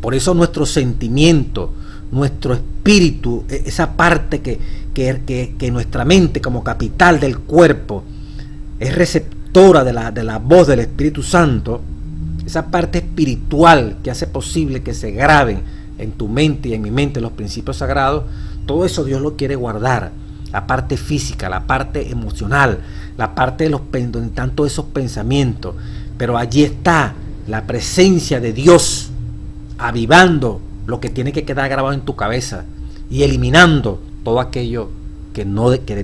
Por eso nuestro sentimiento, nuestro espíritu, esa parte que nuestra mente como capital del cuerpo es receptora de la voz del Espíritu Santo, esa parte espiritual que hace posible que se graben en tu mente y en mi mente los principios sagrados, todo eso Dios lo quiere guardar. La parte física, la parte emocional, la parte de donde tanto esos pensamientos, pero allí está la presencia de Dios avivando lo que tiene que quedar grabado en tu cabeza y eliminando todo aquello que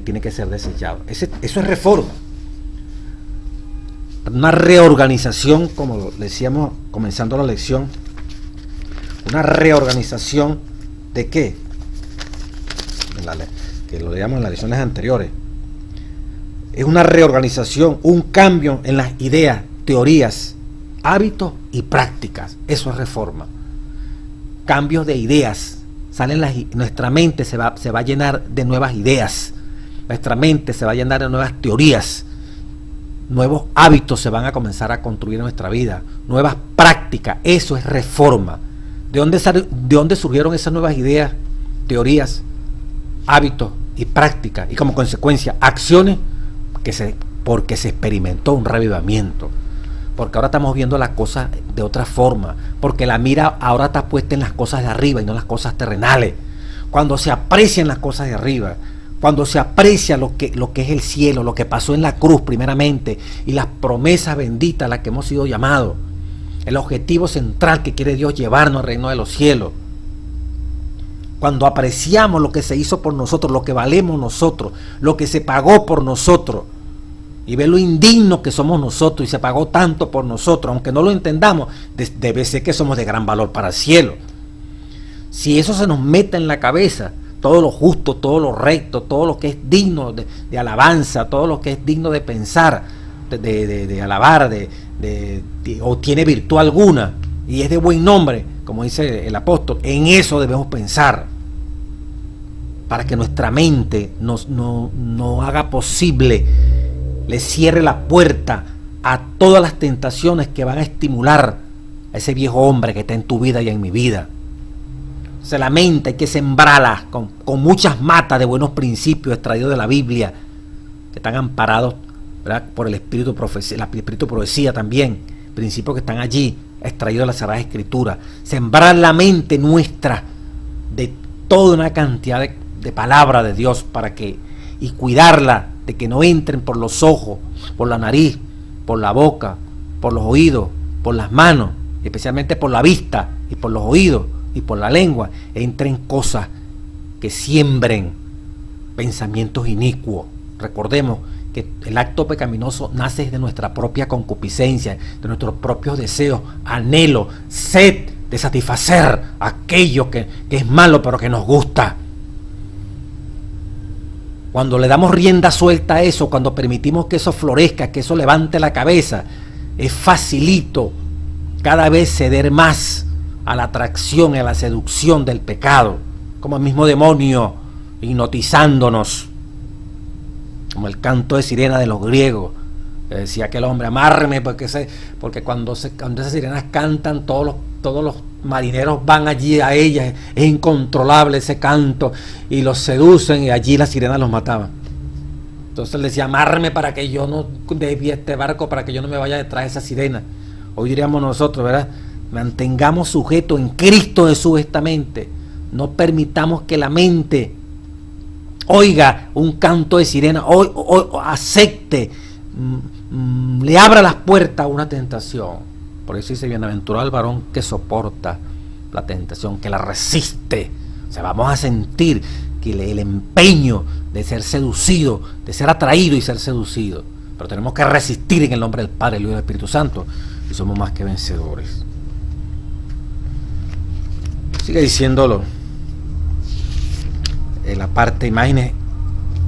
tiene que ser desechado. Eso es reforma. Una reorganización, como decíamos comenzando la lección, una reorganización de qué, que lo veíamos en las lecciones anteriores. Es una reorganización, un cambio en las ideas, teorías, hábitos y prácticas. Eso es reforma. Cambios de ideas. Nuestra mente se va a llenar de nuevas ideas. Nuestra mente se va a llenar de nuevas teorías. Nuevos hábitos se van a comenzar a construir en nuestra vida. Nuevas prácticas. Eso es reforma. ¿De dónde surgieron esas nuevas ideas, teorías, hábitos y prácticas? Y como consecuencia, acciones, porque se experimentó un revivamiento. Porque ahora estamos viendo las cosas de otra forma. Porque la mira ahora está puesta en las cosas de arriba y no en las cosas terrenales. Cuando se aprecian las cosas de arriba, cuando se aprecia lo que es el cielo, lo que pasó en la cruz primeramente, y las promesas benditas a las que hemos sido llamados, el objetivo central que quiere Dios llevarnos al reino de los cielos. Cuando apreciamos lo que se hizo por nosotros, lo que valemos nosotros, lo que se pagó por nosotros, y ve lo indigno que somos nosotros y se pagó tanto por nosotros, aunque no lo entendamos, debe ser que somos de gran valor para el cielo. Si eso se nos mete en la cabeza, todo lo justo, todo lo recto, todo lo que es digno de alabanza, todo lo que es digno de pensar, de alabar, o tiene virtud alguna y es de buen nombre, como dice el apóstol, en eso debemos pensar, para que nuestra mente no haga posible, le cierre la puerta a todas las tentaciones que van a estimular a ese viejo hombre que está en tu vida y en mi vida. O sea, la mente hay que sembrarla con muchas matas de buenos principios extraídos de la Biblia, que están amparados, ¿verdad?, por el espíritu profecía también, principios que están allí extraídos de la Sagrada Escritura. Sembrar la mente nuestra de toda una cantidad de palabras de Dios y cuidarla de que no entren por los ojos, por la nariz, por la boca, por los oídos, por las manos, especialmente por la vista y por los oídos y por la lengua, entren cosas que siembren pensamientos inicuos. Recordemos que el acto pecaminoso nace de nuestra propia concupiscencia, de nuestros propios deseos, anhelo, sed de satisfacer aquello que es malo pero que nos gusta. Cuando le damos rienda suelta a eso, cuando permitimos que eso florezca, que eso levante la cabeza, es facilito cada vez ceder más a la atracción y a la seducción del pecado, como el mismo demonio hipnotizándonos, como el canto de sirena de los griegos, que decía aquel hombre, amárreme, porque cuando esas sirenas cantan, todos los marineros van allí a ellas, es incontrolable ese canto, y los seducen, y allí las sirenas los mataban. Entonces él decía, amárreme para que yo no desvíe este barco, para que yo no me vaya detrás de esa sirena. Hoy diríamos nosotros, ¿verdad?, mantengamos sujeto en Cristo Jesús esta mente. No permitamos que la mente oiga un canto de sirena, o acepte, le abra las puertas a una tentación. Por eso dice, bienaventurado el varón que soporta la tentación, que la resiste. O sea, vamos a sentir que el empeño de ser seducido, de ser atraído y ser seducido, pero tenemos que resistir en el nombre del Padre, el Hijo y del Espíritu Santo, y somos más que vencedores. Sigue diciéndolo en la parte imágenes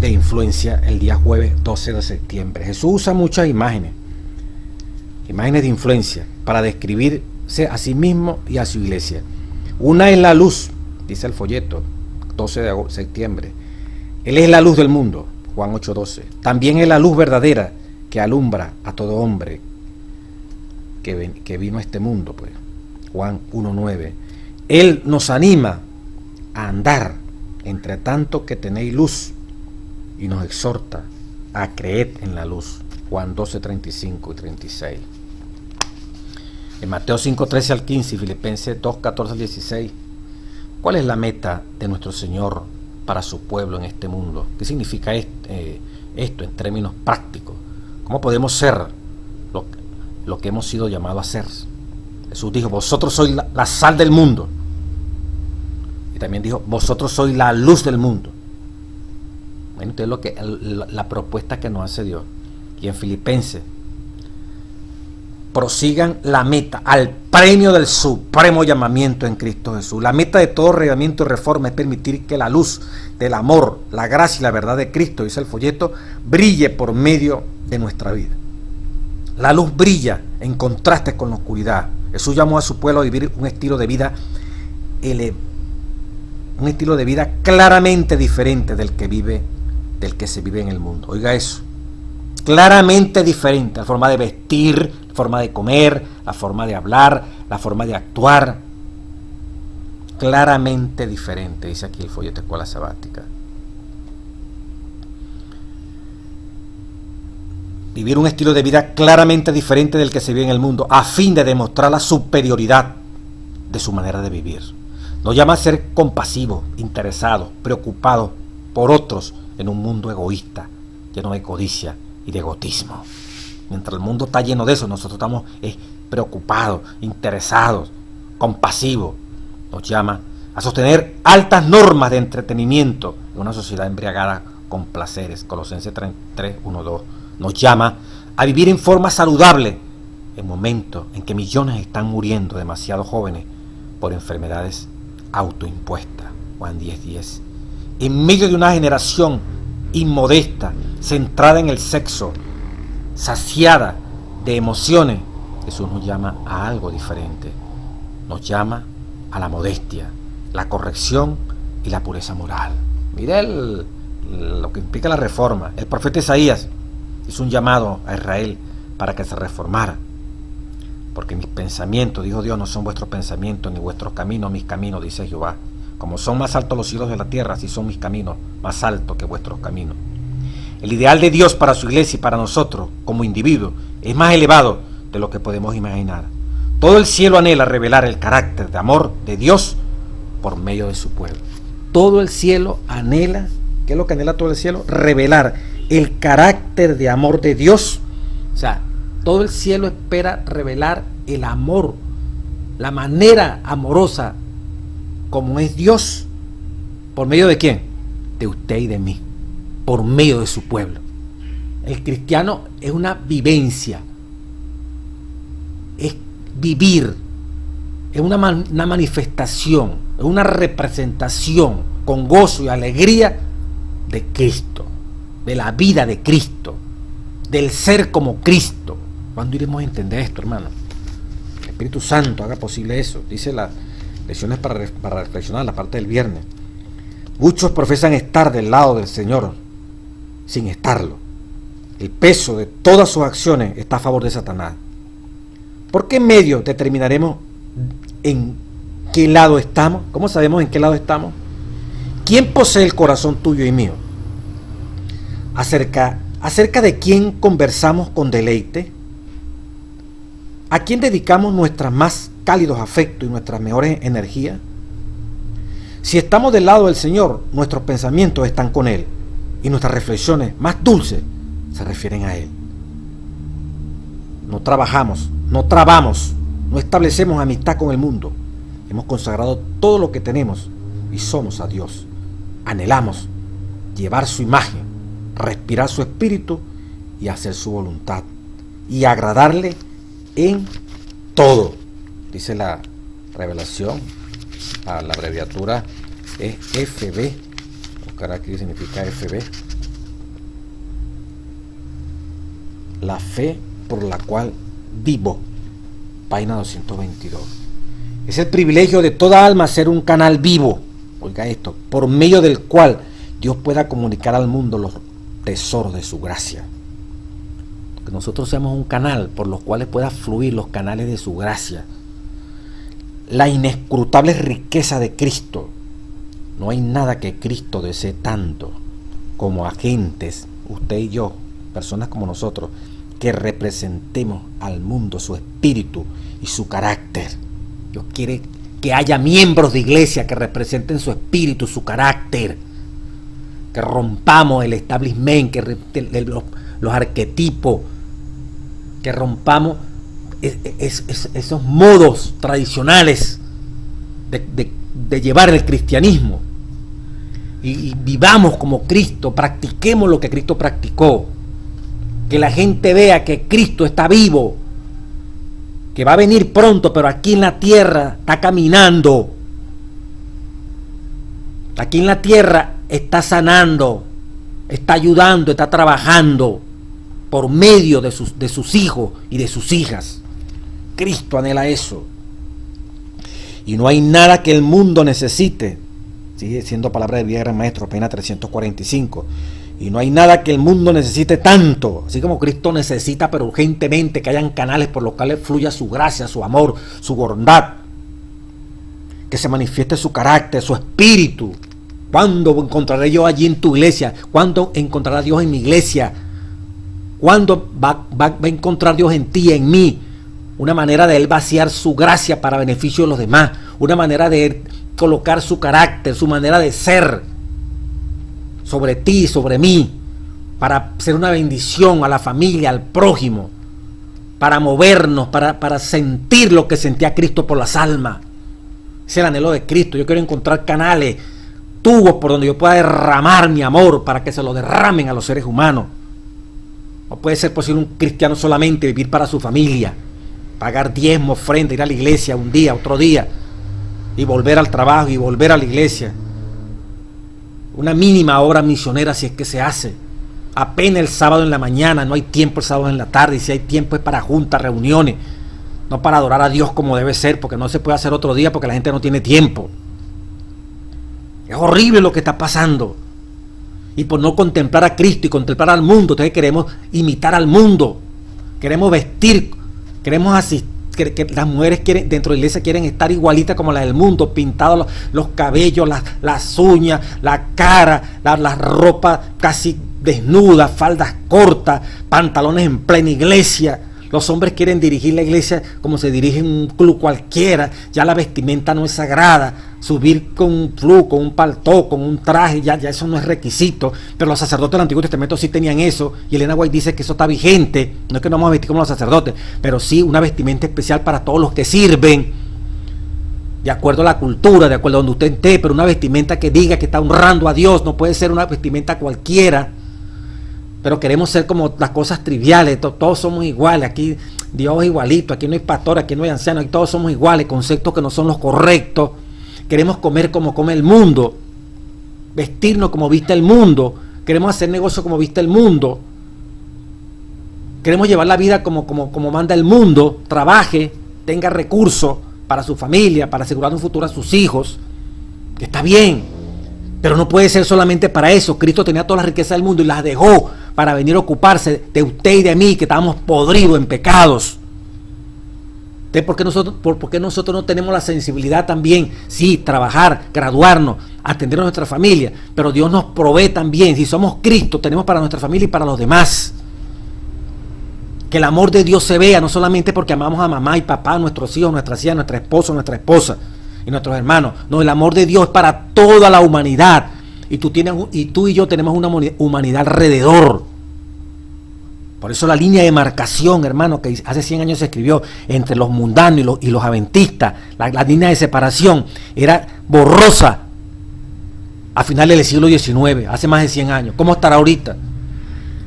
de influencia el día jueves 12 de septiembre. Jesús usa muchas imágenes de influencia para describir a sí mismo y a su iglesia. Una es la luz, dice el folleto, 12 de septiembre. Él es la luz del mundo, Juan 8:12. También es la luz verdadera que alumbra a todo hombre que vino a este mundo, pues, Juan 1:9. Él nos anima a andar entre tanto que tenéis luz y nos exhorta a creer en la luz, Juan 12:35 y 36. En Mateo 5:13 al 15 y Filipenses 2:14 al 16, ¿cuál es la meta de nuestro Señor para su pueblo en este mundo? ¿Qué significa esto en términos prácticos? ¿Cómo podemos ser lo que hemos sido llamados a ser? Jesús dijo, vosotros sois la sal del mundo. Y también dijo, vosotros sois la luz del mundo. Bueno, entonces la propuesta que nos hace Dios. Y en Filipenses, prosigan la meta, al premio del supremo llamamiento en Cristo Jesús. La meta de todo reglamento y reforma es permitir que la luz del amor, la gracia y la verdad de Cristo, dice el folleto, brille por medio de nuestra vida. La luz brilla en contraste con la oscuridad. Jesús llamó a su pueblo a vivir un estilo de vida claramente diferente del que se vive en el mundo. Oiga eso. Claramente diferente, la forma de vestir, la forma de comer, la forma de hablar, la forma de actuar. Claramente diferente, dice aquí el folleto Escuela Sabática. Vivir un estilo de vida claramente diferente del que se vive en el mundo, a fin de demostrar la superioridad de su manera de vivir. Nos llama a ser compasivos, interesados, preocupados por otros en un mundo egoísta, lleno de codicia y de egotismo. Mientras el mundo está lleno de eso, nosotros estamos preocupados, interesados, compasivos. Nos llama a sostener altas normas de entretenimiento en una sociedad embriagada con placeres. Colosenses 3:1-2. Nos llama a vivir en forma saludable en momentos en que millones están muriendo demasiado jóvenes por enfermedades autoimpuestas. Juan 10:10. En medio de una generación inmodesta, centrada en el sexo, saciada de emociones, Jesús nos llama a algo diferente. Nos llama a la modestia, la corrección y la pureza moral. Mira lo que implica la reforma. El profeta Isaías hizo un llamado a Israel para que se reformara. Porque mis pensamientos, dijo Dios, no son vuestros pensamientos, ni vuestros caminos, mis caminos, dice Jehová. Como son más altos los cielos de la tierra, así son mis caminos más altos que vuestros caminos. El ideal de Dios para su iglesia y para nosotros, como individuos, es más elevado de lo que podemos imaginar. Todo el cielo anhela revelar el carácter de amor de Dios por medio de su pueblo. Todo el cielo anhela, ¿qué es lo que anhela todo el cielo? Revelar el carácter de amor de Dios. O sea, todo el cielo espera revelar el amor, la manera amorosa como es Dios. ¿Por medio de quién? De usted y de mí. Por medio de su pueblo. El cristiano es una vivencia. Es vivir. Es una manifestación. Es una representación con gozo y alegría de Cristo. De la vida de Cristo. Del ser como Cristo. ¿Cuándo iremos a entender esto, hermano? El Espíritu Santo haga posible eso. Dice las lecciones para reflexionar, la parte del viernes. Muchos profesan estar del lado del Señor sin estarlo. El peso de todas sus acciones está a favor de Satanás. ¿Por qué medio determinaremos en qué lado estamos? ¿Cómo sabemos en qué lado estamos? ¿Quién posee el corazón tuyo y mío? Acerca de quién conversamos con deleite. ¿A quién dedicamos nuestros más cálidos afectos y nuestras mejores energías? Si estamos del lado del Señor, nuestros pensamientos están con Él y nuestras reflexiones más dulces se refieren a Él. No trabajamos, no trabamos, no establecemos amistad con el mundo. Hemos consagrado todo lo que tenemos y somos a Dios. Anhelamos llevar su imagen, respirar su espíritu y hacer su voluntad y agradarle en todo. Dice la revelación, la abreviatura es FB. Buscar aquí qué significa FB. La fe por la cual vivo. página 222. Es el privilegio de toda alma ser un canal vivo, oiga esto, por medio del cual Dios pueda comunicar al mundo los tesoros de su gracia. Que nosotros seamos un canal por los cuales pueda fluir los canales de su gracia. La inescrutable riqueza de Cristo. No hay nada que Cristo desee tanto como agentes, usted y yo, personas como nosotros, que representemos al mundo su espíritu y su carácter. Dios quiere que haya miembros de iglesia que representen su espíritu, su carácter, que rompamos el establishment, los arquetipos, que rompamos esos modos tradicionales de llevar el cristianismo y vivamos como Cristo, practiquemos lo que Cristo practicó, que la gente vea que Cristo está vivo, que va a venir pronto, pero aquí en la tierra está caminando, aquí en la tierra está sanando, está ayudando, está trabajando por medio de sus hijos y de sus hijas. Cristo anhela eso. Y no hay nada que el mundo necesite, sigue siendo palabra de vida gran maestro, página 345. Y no hay nada que el mundo necesite tanto, así como Cristo necesita, pero urgentemente, que hayan canales por los cuales fluya su gracia, su amor, su bondad, que se manifieste su carácter, su espíritu. ¿Cuándo encontraré yo allí en tu iglesia? ¿Cuándo encontrará Dios en mi iglesia? ¿Cuándo va a encontrar Dios en ti, en mí? Una manera de Él vaciar su gracia para beneficio de los demás. Una manera de Él colocar su carácter, su manera de ser sobre ti, sobre mí, para ser una bendición a la familia, al prójimo, para movernos, para sentir lo que sentía Cristo por las almas. Ese es el anhelo de Cristo. Yo quiero encontrar canales, tubos por donde yo pueda derramar mi amor para que se lo derramen a los seres humanos. No puede ser posible un cristiano solamente vivir para su familia, pagar diezmo, ofrenda, ir a la iglesia un día, otro día, y volver al trabajo y volver a la iglesia. Una mínima obra misionera si es que se hace. Apenas el sábado en la mañana, no hay tiempo el sábado en la tarde, y si hay tiempo es para juntas, reuniones, no para adorar a Dios como debe ser, porque no se puede hacer otro día porque la gente no tiene tiempo. Es horrible lo que está pasando. Y por no contemplar a Cristo y contemplar al mundo, entonces queremos imitar al mundo, queremos vestir, queremos asistir. Que las mujeres quieren, dentro de la iglesia, quieren estar igualitas como las del mundo, pintados los cabellos, las uñas, la cara, la ropa casi desnuda, faldas cortas, pantalones en plena iglesia. Los hombres quieren dirigir la iglesia como se dirige en un club cualquiera. Ya la vestimenta no es sagrada. Subir con un flu, con un paltó, con un traje, ya eso no es requisito. Pero los sacerdotes del Antiguo Testamento sí tenían eso. Y Elena White dice que eso está vigente. No es que no vamos a vestir como los sacerdotes, pero sí una vestimenta especial para todos los que sirven, de acuerdo a la cultura, de acuerdo a donde usted esté. Pero una vestimenta que diga que está honrando a Dios. No puede ser una vestimenta cualquiera. Pero queremos ser como las cosas triviales, todos somos iguales, aquí Dios es igualito, aquí no hay pastor, aquí no hay anciano, aquí todos somos iguales, conceptos que no son los correctos. Queremos comer como come el mundo, vestirnos como viste el mundo, queremos hacer negocio como viste el mundo, queremos llevar la vida como manda el mundo, trabaje, tenga recursos para su familia, para asegurar un futuro a sus hijos, que está bien, pero no puede ser solamente para eso. Cristo tenía todas las riquezas del mundo y las dejó para venir a ocuparse de usted y de mí, que estábamos podridos en pecados. Entonces, ¿por qué nosotros no tenemos la sensibilidad también? Sí, trabajar, graduarnos, atender a nuestra familia, pero Dios nos provee también. Si somos Cristo, tenemos para nuestra familia y para los demás. Que el amor de Dios se vea, no solamente porque amamos a mamá y papá, a nuestros hijos, nuestras hijas, nuestra esposa y nuestros hermanos. No, el amor de Dios es para toda la humanidad. Y tú y yo tenemos una humanidad alrededor. Por eso la línea de marcación, hermano, que hace 100 años se escribió entre los mundanos y los adventistas, la línea de separación era borrosa a finales del siglo XIX, hace más de 100 años. ¿Cómo estará ahorita?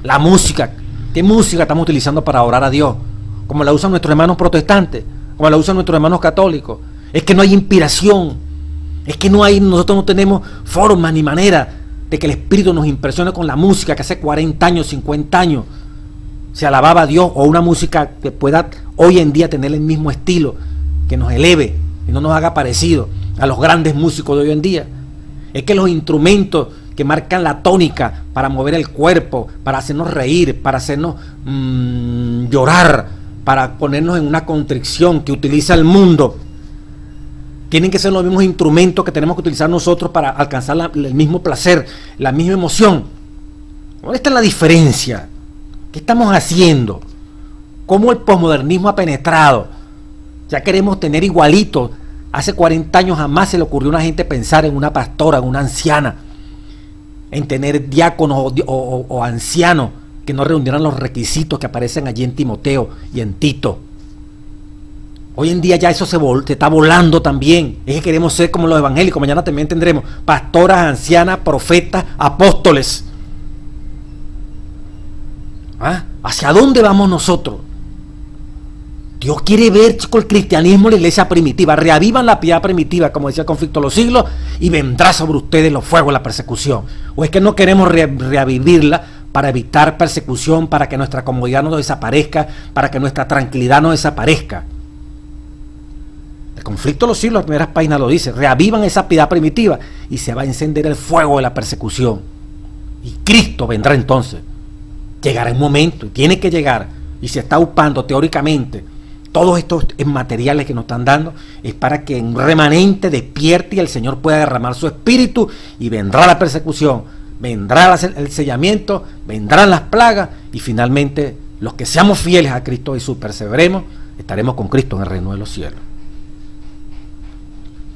La música, ¿qué música estamos utilizando para orar a Dios? Como la usan nuestros hermanos protestantes, como la usan nuestros hermanos católicos. Es que no hay inspiración. Es que nosotros no tenemos forma ni manera de que el Espíritu nos impresione con la música que hace 40 años, 50 años. se alababa a Dios, o una música que pueda hoy en día tener el mismo estilo, que nos eleve y no nos haga parecido a los grandes músicos de hoy en día. Es que los instrumentos que marcan la tónica para mover el cuerpo, para hacernos reír, para hacernos llorar, para ponernos en una contrición que utiliza el mundo, tienen que ser los mismos instrumentos que tenemos que utilizar nosotros para alcanzar el mismo placer, la misma emoción. Esta es la diferencia. ¿Qué estamos haciendo? ¿Cómo el posmodernismo ha penetrado? Ya queremos tener igualito. Hace 40 años jamás se le ocurrió a una gente pensar en una pastora, en una anciana, en tener diáconos o ancianos que no reunieran los requisitos que aparecen allí en Timoteo y en Tito. Hoy en día ya eso se está volando también. Es que queremos ser como los evangélicos. Mañana también tendremos pastoras, ancianas, profetas, apóstoles. ¿Hacia dónde vamos nosotros? Dios quiere ver, chicos, el cristianismo, la iglesia primitiva. Reavivan la piedad primitiva, como decía el Conflicto de los Siglos, y vendrá sobre ustedes los fuegos de la persecución. ¿O es que no queremos reavivirla para evitar persecución, para que nuestra comodidad no desaparezca, para que nuestra tranquilidad no desaparezca? El Conflicto de los Siglos, las primeras páginas lo dice. Reavivan esa piedad primitiva y se va a encender el fuego de la persecución. Y Cristo vendrá entonces. Llegará un momento, y tiene que llegar, y se está upando teóricamente. Todos estos materiales que nos están dando es para que un remanente despierte y el Señor pueda derramar su espíritu, y vendrá la persecución, vendrá el sellamiento, vendrán las plagas, y finalmente los que seamos fieles a Cristo Jesús, perseveremos, estaremos con Cristo en el reino de los cielos.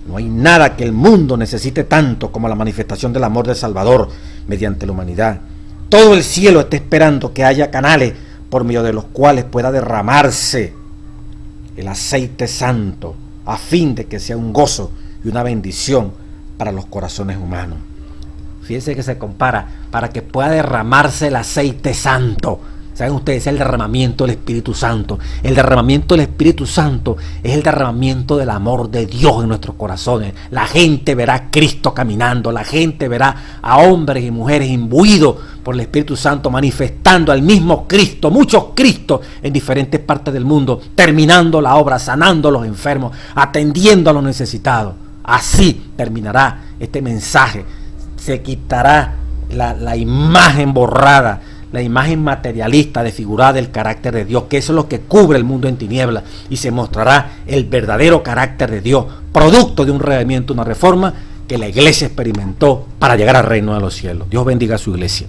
No hay nada que el mundo necesite tanto como la manifestación del amor del Salvador mediante la humanidad. Todo el cielo está esperando que haya canales por medio de los cuales pueda derramarse el aceite santo, a fin de que sea un gozo y una bendición para los corazones humanos. Fíjense que se compara, para que pueda derramarse el aceite santo. ¿Saben ustedes? Es el derramamiento del Espíritu Santo. El derramamiento del Espíritu Santo es el derramamiento del amor de Dios en nuestros corazones. La gente verá a Cristo caminando, la gente verá a hombres y mujeres imbuidos por el Espíritu Santo, manifestando al mismo Cristo, muchos Cristos en diferentes partes del mundo, terminando la obra, sanando a los enfermos, atendiendo a los necesitados. Así terminará este mensaje. Se quitará la imagen borrada, la imagen materialista, desfigurada del carácter de Dios, que eso es lo que cubre el mundo en tinieblas, y se mostrará el verdadero carácter de Dios, producto de un redimiento, una reforma que la iglesia experimentó para llegar al reino de los cielos. Dios bendiga a su iglesia.